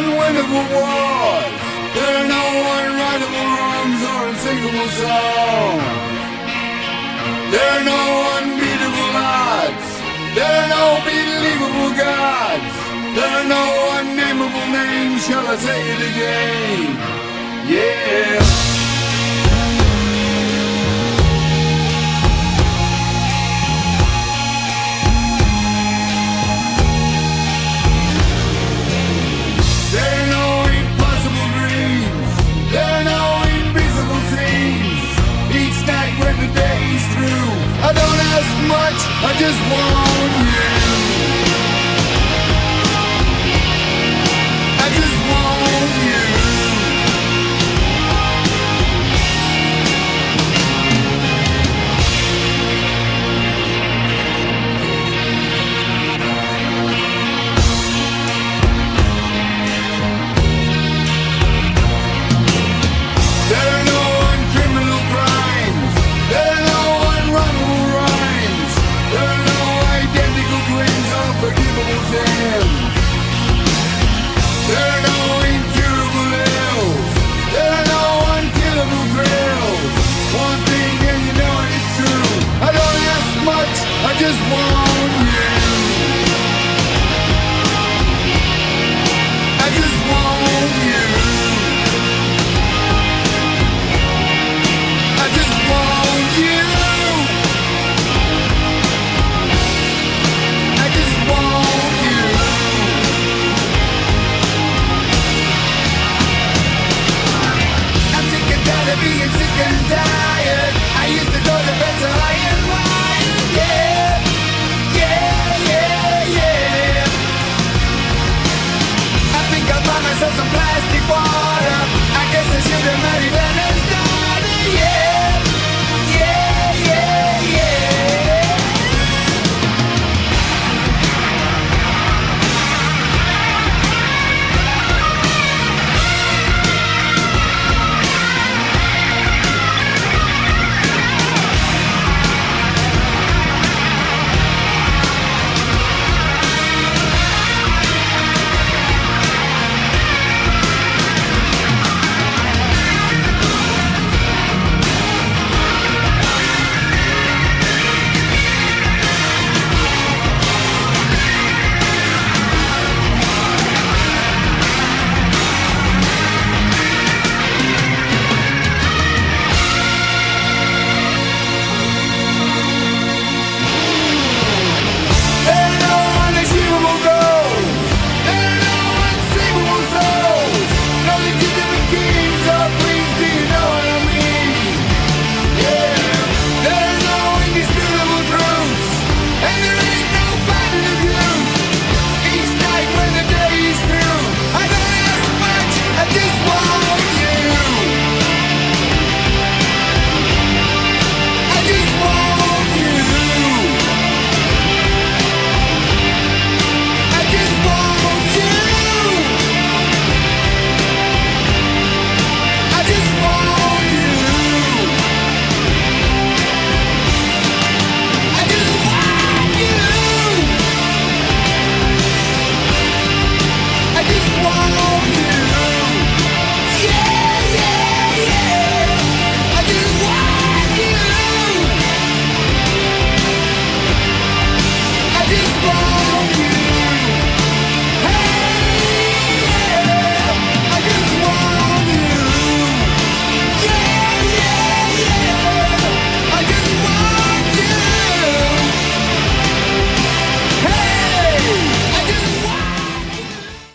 unwinnable wars. There are no unrightable wrongs or unsinkable songs. There are no unbeatable odds. There are no believable gods. There are no unnameable names. Shall I say it again? Yeah. I don't ask much, I just want you. I just want you. There are no uncriminal crimes. There are no unwrongable rhymes. There are no identical twins or forgivable sins. There are no incurable ills. There are no unkillable thrills. One thing and you know it's true. I don't ask much, I just want you. I just want you. I just want you. I just want you. I'm sick and tired of being sick and tired. I used to go to bed so high and wired. Yeah, yeah, yeah, yeah. I think I'll buy myself some plastic water. I guess I should have married.